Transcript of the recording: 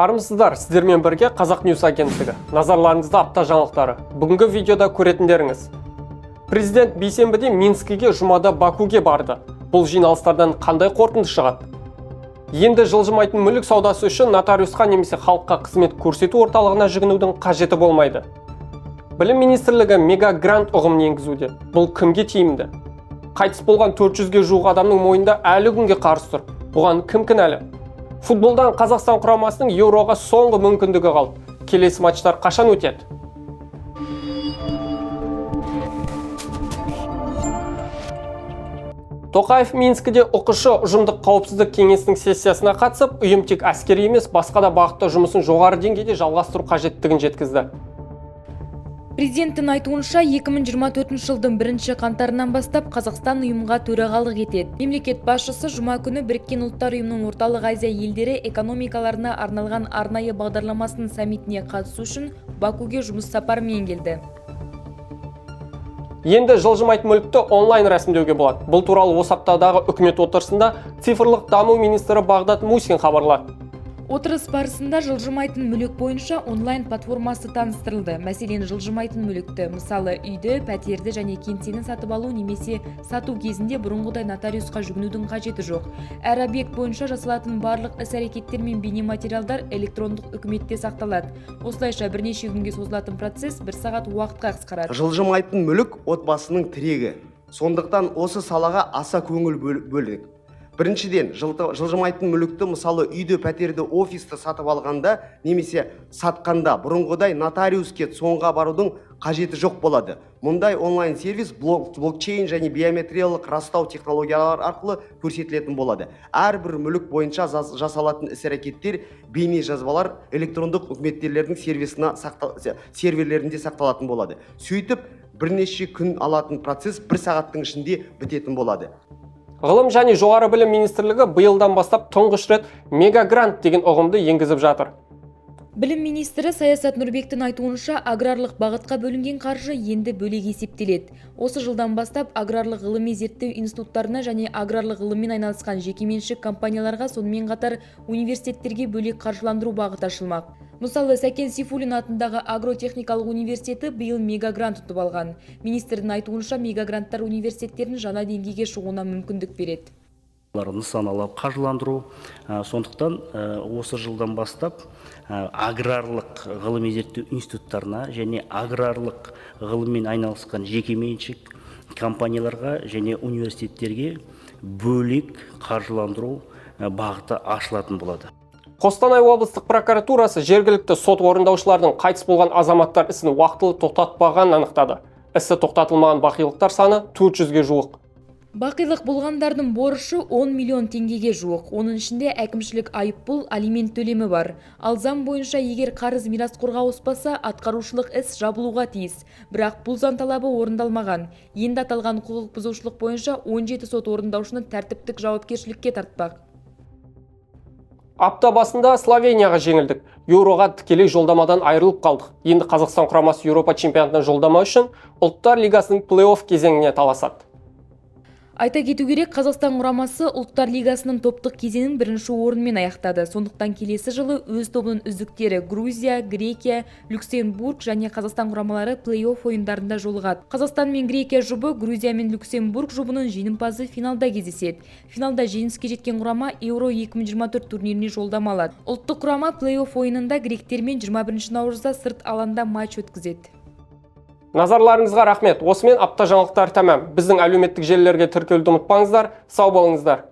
Армысыздар, сіздермен бірге Қазақ Ньюс агенттігі. Назарларыңызда апта жаңалықтары. Бүгінгі видеода көретіндеріңіз. Президент бейсенбіде Минскіге, жұмада Бакуге барды. Бұл жиналыстардан қандай қорытынды шығады? Енді жылжымайтын мүлік саудасы үшін нотариусқа немесе халыққа қызмет көрсету орталығына жүгінудің қажеті болмайды. Білім министрлігі мегагрант ұғымын енгізуде. Бұл кімге тиімді? Қайтыс болған 400-ге жуық адамның мойнында әлі күнге қарыз тұр. Бұған кім кінәлі? Футболдан Қазақстан құрамасының Еуроға соңғы мүмкіндігі қалды. Келесі матчтар қашан өтеді? Тоқаев Минскіде оқышы ұжымдық қауіпсіздік кеңесінің сессиясына қатысып, ұйым тек әскери емес, басқа да бағытта жұмысын жоғары деңгейде жалғастыру қажеттігін жеткізді. Президенттің айтуынша 2024 жылдың 1 қаңтарынан бастап Қазақстан ұйымға төрағалық етеді. Мемлекет басшысы жұма күні Біріккен ұлттар ұйымының орталық Азия елдері экономикаларына арналған арнайы бағдарламасының саммитіне қатысу үшін Бакуге жұмыс сапарымен келді. Енді жылжымайтын мүлікті онлайн рәсімдеуге болады. Бұл туралы осы аптадағы үкімет отырысында цифрлық даму министрі Бағдат Мусин хабарлады. Отырыс барысында жылжымайтын мүлік бойынша онлайн платформасы таныстырылды. Мәселен, жылжымайтын мүлікті, мысалы үйді, пәтерді және кеңсені сатып алу немесе сату кезінде бұрынғыдай нотариусқа жүгінудің қажеті жоқ. Әр объект бойынша жасалатын барлық іс-әрекеттер мен бейнематериалдар электрондық үкіметте сақталады. Осылайша бірнеше күнге созылатын процесс 1 сағат уақытқа қысқарады. Жылжымайтын мүлік отбасының тірегі. Сондықтан осы салаға аса көңіл бөлдік. Біріншіден, жылжымайтын мүлікті, мысалы үйді, пәтерді, офисті сатып алғанда немесе сатқанда бұрынғыдай нотариуске соңға барудың қажеті жоқ болады. Мұндай онлайн сервис блокчейн және биометриялық растау технологиялар арқылы көрсетілетін болады. Әрбір мүлік бойынша жасалатын іс-әрекеттер, бейне жазбалар электрондық үкіметтерлердің серверлерінде сақталатын болады. Сөйтіп, бірнеше күн алатын процесс 1 сағаттың ішінде бітетін болады. Ғылым және жоғары білім министрлігі биылдан бастап тұңғыш рет мегагрант деген ұғымды енгізіп жатыр. Білім министрі Саясат Нұрбектің айтуынша аграрлық бағытқа бөлінген қаржы енді бөлек есептеледі. Осы жылдан бастап аграрлық ғылыми зерттеу институттарына және аграрлық ғылыммен айналысқан жекеменшік компанияларға сонымен қатар университеттерге бөлек қаржыландыру бағыты ашылмақ. Мысалы, Сәкен Сейфуллин атындағы агротехникалық университеті биыл мегагрант ұтып алған. Министрдің айтуынша мегагранттар университеттерін жаңа деңгейге шығуына мүмкіндік береді. Нысаналап қаржыландыру, сондықтан осы жылдан бастап аграрлық ғылыми зерттеу институттарына және аграрлық ғылыммен айналысқан жекеменшік компанияларға және университеттерге бөлек қаржыландыру бағыты ашылатын болады. Қостанай облыстық прокуратурасы жергілікті сот орындаушылардың қайтыс болған азаматтар ісін уақытылы тоқтатпағанын анықтады. Ісі тоқтатылмаған бақилықтар саны 400-ге жуық. Бақилық болғандардың борышы 10 миллион теңгеге жуық. Оның ішінде әкімшілік айыппұл, алимент төлемі бар. Ал заң бойынша егер қарыз мирасқорға ауыспаса, атқарушылық іс жабылуға тиіс. Бірақ бұл заң талабы орындалмаған. Енді аталған құқық бұзушылық бойынша 17 сот орындаушыны тәртіптік жауапкершілікке тартпақ. Апта басында Словенияға жеңілдік. Еуроға тікелей жолдамадан айырылып қалдық. Енді Қазақстан құрамасы Еуропа чемпионатына жолдама үшін Ұлттар лигасының плей-офф кезеңіне таласады. Айта кету керек, Қазақстан құрамасы Ұлттар лигасының топтық кезеңін 1-ші орынмен аяқтады. Сондықтан келесі жылы өз тобының үздіктері Грузия, Грекия, Люксембург және Қазақстан құрамалары плей-офф ойындарында жолығады. Қазақстан мен Грекия жұбы Грузия мен Люксембург жұбының жеңімпазы финалда кездеседі. Финалда жеңіске жеткен құрама Еуро 2024 турниріне жолдама алады. Ұлттық құрама плей-офф ойынында гректермен 21 наурызда сырт алаңда матч өткізеді. Назарларыңызға рахмет. Осымен апта жаңалықтары тәмам. Біздің әлеуметтік желілерге тіркелуді ұмытпаңыздар. Сау болыңыздар.